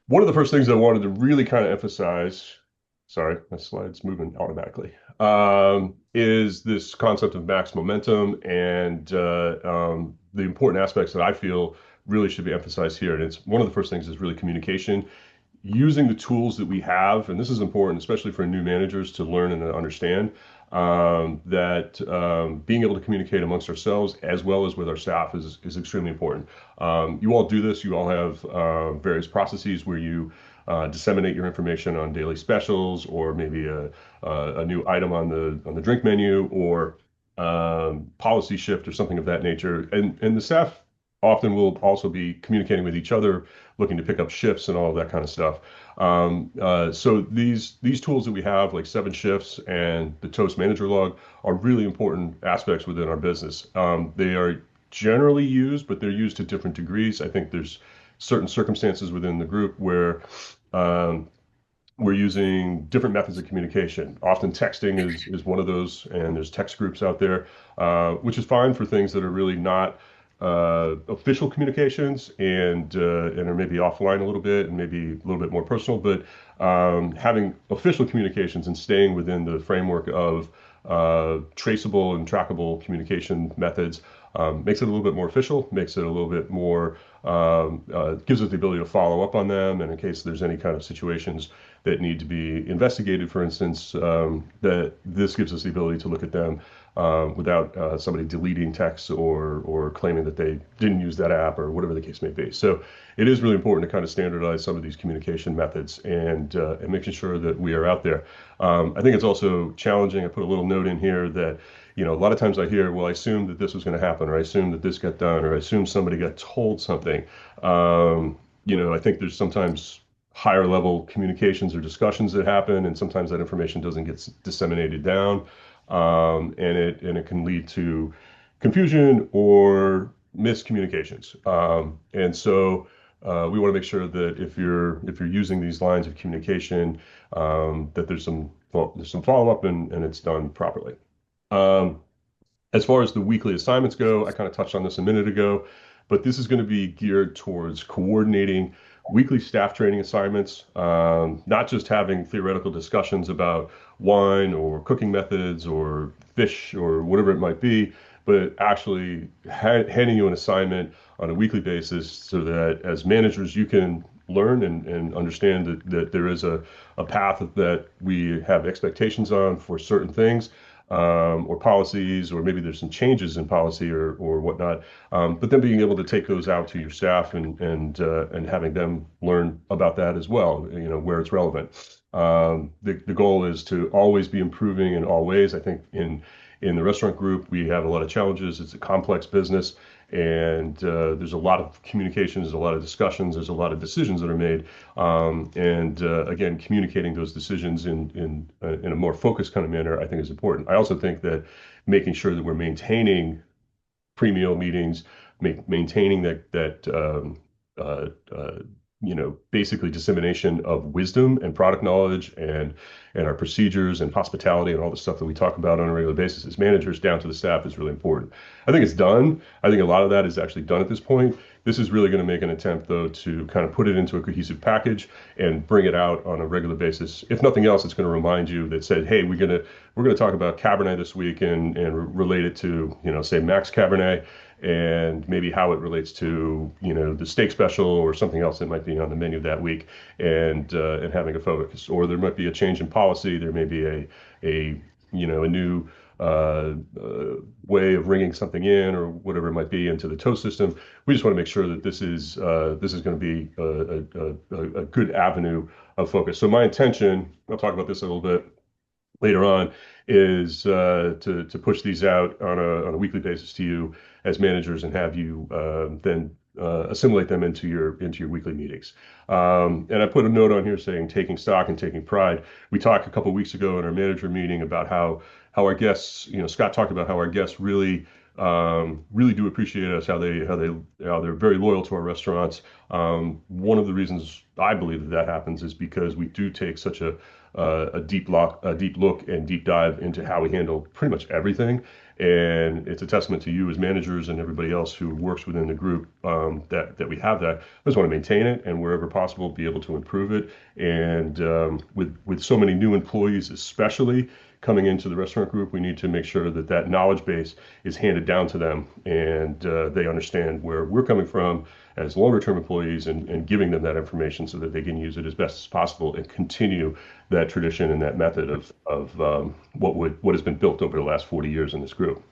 One of the first things I wanted to really kind of emphasize, sorry, my slide's moving automatically, is this concept of max momentum and the important aspects that I feel really should be emphasized here. And it's one of the first things is really communication, using the tools that we have, and this is important, especially for new managers to learn and to understand that being able to communicate amongst ourselves as well as with our staff is extremely important. You all do this. You all have various processes where you disseminate your information on daily specials, or maybe a new item on the drink menu, or policy shift or something of that nature. And the staff often will also be communicating with each other, looking to pick up shifts and all of that kind of stuff. So these tools that we have, like 7 shifts and the Toast Manager Log, are really important aspects within our business. They are generally used, but they're used to different degrees. I think there's certain circumstances within the group where um, we're using different methods of communication. Often texting is one of those, and there's text groups out there, which is fine for things that are really not official communications and are maybe offline a little bit and maybe a little bit more personal. But having official communications and staying within the framework of traceable and trackable communication methods makes it a little bit more official, makes it a little bit more, gives us the ability to follow up on them. And in case there's any kind of situations that need to be investigated, for instance, that this gives us the ability to look at them without somebody deleting texts or claiming that they didn't use that app or whatever the case may be. So it is really important to kind of standardize some of these communication methods and making sure that we are out there. I think it's also challenging. I put a little note in here that, a lot of times I hear, well, I assumed that this was going to happen, or I assumed that this got done, or I assumed somebody got told something. I think there's sometimes higher level communications or discussions that happen, and sometimes that information doesn't get disseminated down, and it can lead to confusion or miscommunications. And so we want to make sure that if you're using these lines of communication, that there's some follow up and it's done properly. Um, as far as the weekly assignments go, I kind of touched on this a minute ago, but this is going to be geared towards coordinating weekly staff training assignments, not just having theoretical discussions about wine or cooking methods or fish or whatever it might be, but actually handing you an assignment on a weekly basis so that as managers you can learn and understand that there is a path that we have expectations on for certain things, or policies, or maybe there's some changes in policy or whatnot. But then being able to take those out to your staff and having them learn about that as well, where it's relevant. The goal is to always be improving in all ways. I think in the restaurant group, we have a lot of challenges. It's a complex business, and there's a lot of communications, there's a lot of discussions, there's a lot of decisions that are made. And again, communicating those decisions in a more focused kind of manner, I think is important. I also think that making sure that we're maintaining pre-meal meetings, maintaining that basically dissemination of wisdom and product knowledge and our procedures and hospitality and all the stuff that we talk about on a regular basis as managers down to the staff is really important. I think it's done. I think a lot of that is actually done at this point. This is really going to make an attempt, though, to kind of put it into a cohesive package and bring it out on a regular basis. If nothing else, it's going to remind you that said, hey, we're going to talk about Cabernet this week and relate it to, say Max Cabernet, and maybe how it relates to, the steak special or something else that might be on the menu that week, and having a focus. Or there might be a change in policy. There may be a new way of ringing something in or whatever it might be into the toast system. We just want to make sure that this is going to be a good avenue of focus. So my intention, I'll talk about this a little bit later on, is to push these out on a weekly basis to you as managers and have you then assimilate them into your weekly meetings. And I put a note on here saying taking stock and taking pride. We talked a couple of weeks ago in our manager meeting about how our guests, Scott talked about how our guests really do appreciate us, how they're very loyal to our restaurants. One of the reasons I believe that happens is because we do take such a deep look and deep dive into how we handle pretty much everything. And it's a testament to you as managers and everybody else who works within the group, that we have that. I just want to maintain it, and wherever possible, be able to improve it. And with so many new employees, especially coming into the restaurant group, we need to make sure that that knowledge base is handed down to them, and they understand where we're coming from as longer term employees, and giving them that information so that they can use it as best as possible and continue that tradition and that method of what has been built over the last 40 years in this group.